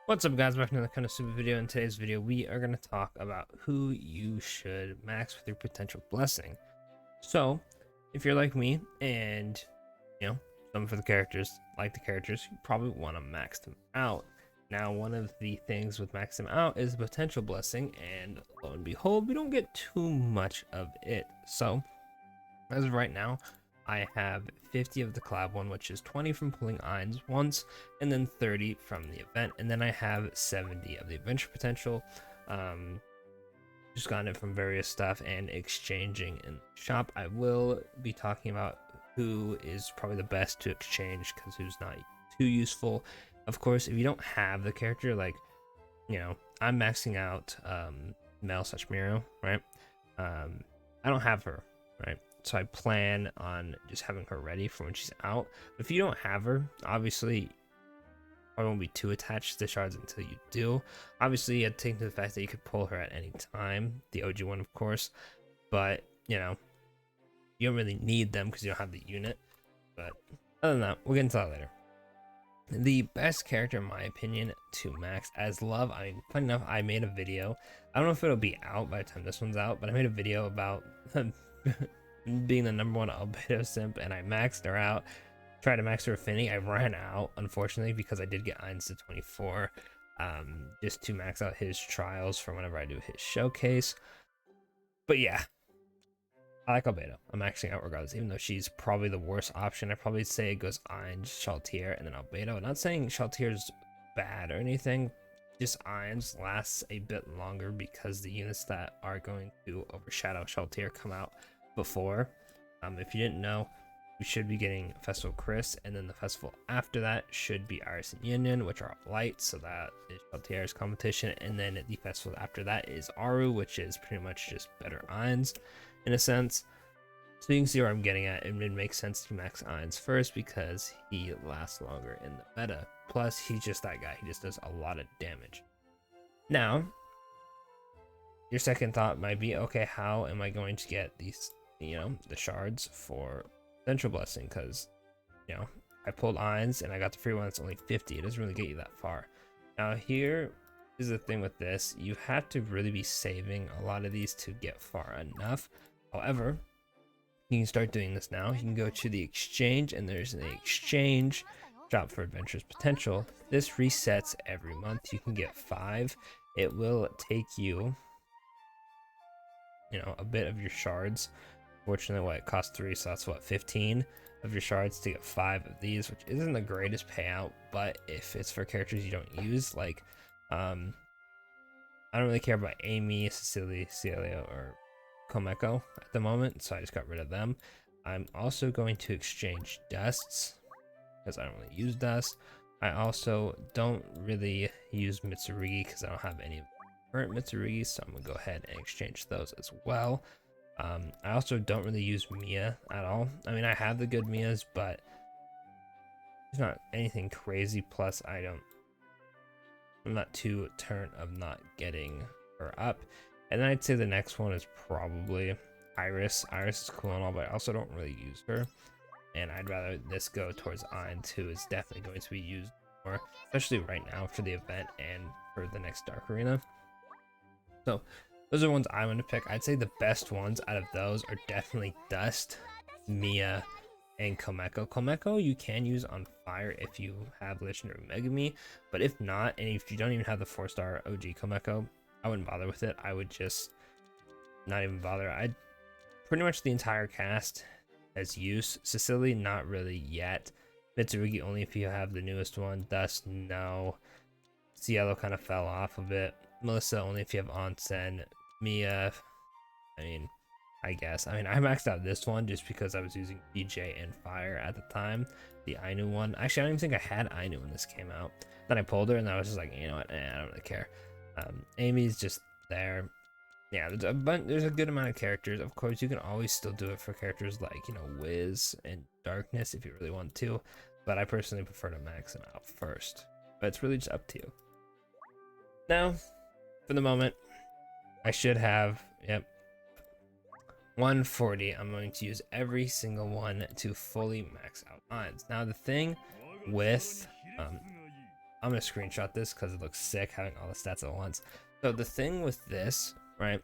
What's up, guys? Welcome to the Konosuba video. In today's video, we are going to talk about who you should max with your potential blessing. So, if you're like me and, some for the characters, like the characters, you probably want to max them out. Now, one of the things with max them out is the potential blessing, and lo and behold, we don't get too much of it. So, as of right now, I have 50 of the collab one, which is 20 from pulling Eins once, and then 30 from the event, and then I have 70 of the adventure potential. Just gotten it from various stuff and exchanging in the shop. I will be talking about who is probably the best to exchange because who's not too useful. Of course, if you don't have the character, like, I'm maxing out Mel Miro, right? I don't have her, right? So I plan on just having her ready for when she's out. But if you don't have her, obviously I won't be too attached to the shards until you do. Obviously, you have to take into the fact that you could pull her at any time, the OG one, of course. But you don't really need them because you don't have the unit. But other than that, we'll get into that later. The best character, in my opinion, to max as love. I mean, funny enough, I made a video. I don't know if it'll be out by the time this one's out, but I made a video about being the #1 albedo simp, and I maxed her out. Tried to max her affinity. I ran out, unfortunately, because I did get Eins to 24, just to max out his trials for whenever I do his showcase. But yeah, I like albedo. I'm maxing out regardless, even though she's probably the worst option. I probably say it goes Eins, Shaltier, and then albedo. I'm not saying Shaltier's bad or anything. Just Eins lasts a bit longer because the units that are going to overshadow Shaltier come out before. If you didn't know, we should be getting Festival Chris, and then the festival after that should be Iris and Union, which are light, so that is Shaltier's competition, and then the festival after that is Aru, which is pretty much just better Eins in a sense. So you can see where I'm getting at. It makes sense to max Eins first because he lasts longer in the meta. Plus, he's just that guy. He just does a lot of damage. Now, your second thought might be, okay, how am I going to get these, the shards for Central Blessing? Because, I pulled Eins and I got the free one that's only 50. It doesn't really get you that far. Now, here is the thing with this. You have to really be saving a lot of these to get far enough. However, you can start doing this now. You can go to the exchange, and there's an exchange shop for Adventurous Potential. This resets every month. You can get 5. It will take you, a bit of your shards. Fortunately, it costs 3, so that's 15 of your shards to get 5 of these, which isn't the greatest payout. But if it's for characters you don't use, like, I don't really care about Amy, Celia, or Komeko at the moment, so I just got rid of them. I'm also going to exchange dusts because I don't really use dust. I also don't really use Mitsurugi because I don't have any current Mitsurugi, so I'm gonna go ahead and exchange those as well. I also don't really use Mia at all. I mean, I have the good Mias, but it's not anything crazy. Plus, I'm not too turnt of not getting her up. And then I'd say the next one is probably Iris. Iris is cool and all, but I also don't really use her. And I'd rather this go towards Eins, who is definitely going to be used more, especially right now for the event and for the next Dark Arena. So those are ones I'm going to pick. I'd say the best ones out of those are definitely Dust, Mia, and Komeko. Komeko you can use on fire if you have Legendary Megami, but if not, and if you don't even have the 4-star OG Komeko, I wouldn't bother with it. I would just not even bother. I'd pretty much the entire cast has use. Cecily, not really yet. Mitsurugi only if you have the newest one. Dust, no. Cielo kind of fell off a bit. Melissa only if you have Onsen. Mia, I guess. I maxed out this one just because I was using BJ and Fire at the time. The Ainu one. Actually, I don't even think I had Ainu when this came out. Then I pulled her and I was just like, you know what? I don't really care. Amy's just there. Yeah, there's a good amount of characters. Of course, you can always still do it for characters like, Wiz and Darkness if you really want to. But I personally prefer to max them out first. But it's really just up to you. Now, for the moment, I should have, 140. I'm going to use every single one to fully max out Eins. Now, the thing with I'm gonna screenshot this because it looks sick having all the stats at once. So the thing with this, right,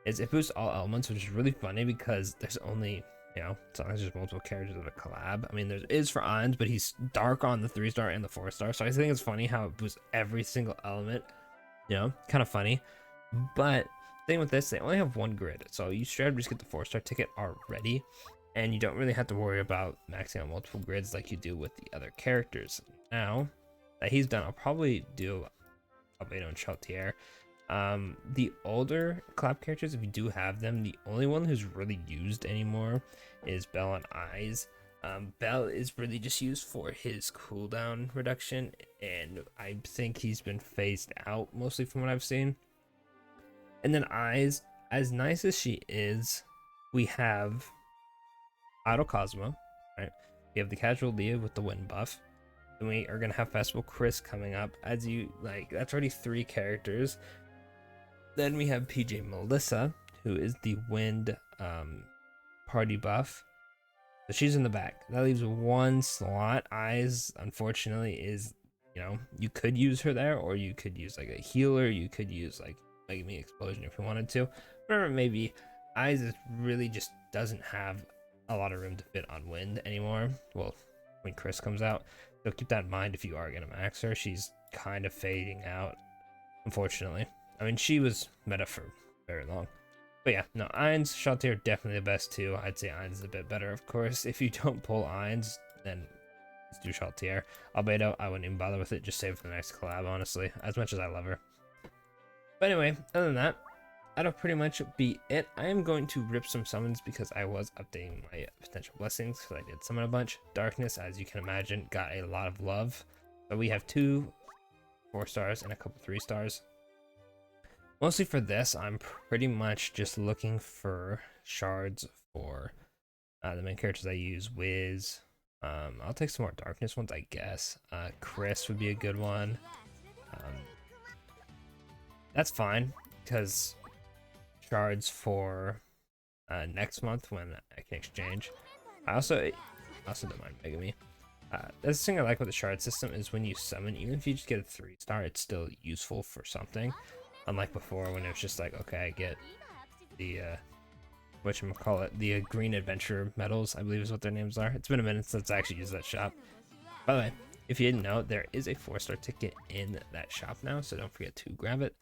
is it boosts all elements, which is really funny because there's only, you know, sometimes there's multiple characters of a collab. I mean, there is for Ainz, but he's dark on the 3-star and the 4-star. So I think it's funny how it boosts every single element. You know, kind of funny. But thing with this, they only have one grid, so you should just get the 4-star ticket already, and you don't really have to worry about maxing out multiple grids like you do with the other characters. Now that he's done, I'll probably do Albedo and Chaltier. The older collab characters, if you do have them, the only one who's really used anymore is Bell and Eyes. Bell is really just used for his cooldown reduction, and I think he's been phased out mostly from what I've seen. And then Eyes, as nice as she is, we have Idol Cosmo, right? We have the casual Leah with the wind buff. Then we are gonna have Festival Chris coming up. As you like, that's already 3 characters. Then we have PJ Melissa, who is the wind party buff. So she's in the back. That leaves 1 slot. Eyes, unfortunately, is, you know, you could use her there, or you could use like a healer. You could use like Mega Me Explosion if you wanted to. Remember, maybe Eyes is really just doesn't have a lot of room to fit on wind anymore. Well, when Chris comes out, so keep that in mind if you are gonna max her. She's kind of fading out, unfortunately. I mean, she was meta for very long. But yeah, no, Ainz, Chaltier definitely the best too. I'd say Ainz is a bit better, of course. If you don't pull Ainz, then let's do Chaltier. Albedo, I wouldn't even bother with it. Just save it for the next collab, honestly, as much as I love her. But anyway, other than that, that'll pretty much be it. I am going to rip some summons because I was updating my potential blessings because I did summon a bunch. Darkness, as you can imagine, got a lot of love. But we have 2 4-stars and a couple 3-stars. Mostly for this, I'm pretty much just looking for shards for the main characters I use. Wiz. I'll take some more darkness ones, I guess. Chris would be a good one. That's fine, because shards for next month when I can exchange. I also don't mind Mega Me. That's the thing I like with the shard system is when you summon, even if you just get a 3-star, it's still useful for something. Unlike before when it was just like, okay, I get the whatchamacallit, the green adventure medals, I believe is what their names are. It's been a minute since I actually used that shop. By the way, if you didn't know, there is a 4-star ticket in that shop now, so don't forget to grab it.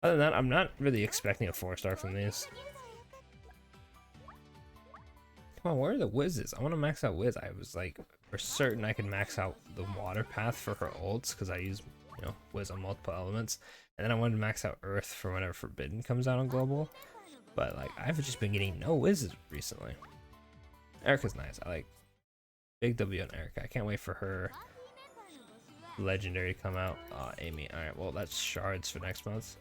Other than that, I'm not really expecting a 4-star from these. Come on, where are the Wizzes? I want to max out Wiz. I was like, for certain I could max out the water path for her ults, because I use, you know, Wiz on multiple elements. And then I wanted to max out Earth for whenever Forbidden comes out on Global. But like, I've just been getting no Wizzes recently. Erica's nice. I like big W on Erica. I can't wait for her legendary to come out. Amy. Alright, well, that's shards for next month.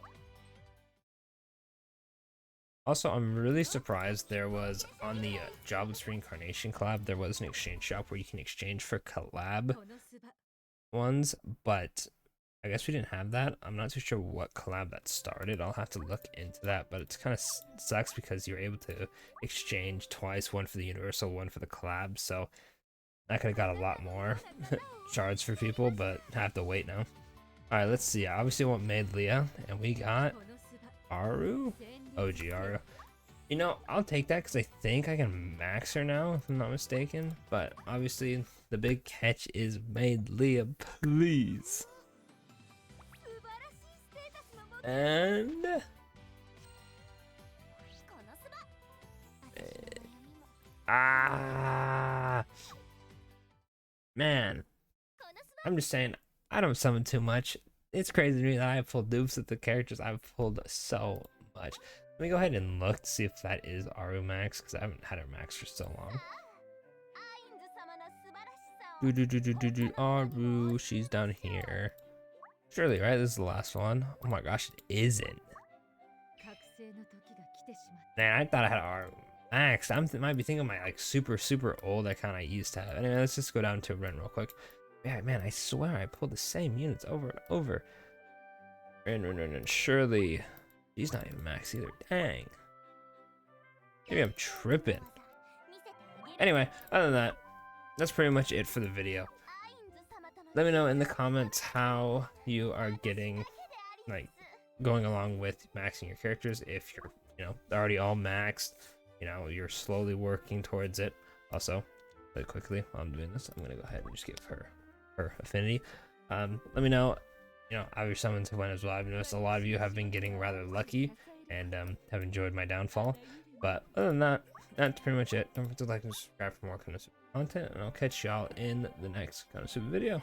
Also, I'm really surprised there was, on the Jobless Reincarnation collab, there was an exchange shop where you can exchange for collab ones, but I guess we didn't have that. I'm not too sure what collab that started. I'll have to look into that, but it's kind of sucks because you're able to exchange twice, one for the universal, one for the collab, so I could have got a lot more shards for people, but I have to wait now. Alright, let's see. I obviously want Maid Leah, and we got Aru? OG Aru. You know, I'll take that because I think I can max her now, if I'm not mistaken, but obviously the big catch is Maid Leah, please. And man, I'm just saying, I don't summon too much. It's crazy to me that I have pulled dupes with the characters I've pulled so much. Let me go ahead and look to see if that is Aru max, because I haven't had her max for so long. Aru, she's down here. Surely, right? This is the last one. Oh my gosh, it isn't. Man, I thought I had Aru max. Might be thinking my like super old account I used to have. Anyway, let's just go down to Ren real quick. Yeah, man, I swear I pulled the same units over and over. Ren. Surely, she's not even max either. Dang. Maybe I'm tripping. Anyway, other than that, that's pretty much it for the video. let me know in the comments how you are getting, like, going along with maxing your characters. If you're, already all maxed, you're slowly working towards it. Also, really quickly while I'm doing this, I'm gonna go ahead and just give her affinity. Let me know, how your summons went as well. I've noticed a lot of you have been getting rather lucky and have enjoyed my downfall. But other than that, that's pretty much it. Don't forget to like and subscribe for more Konosuba content, and I'll catch y'all in the next Konosuba video.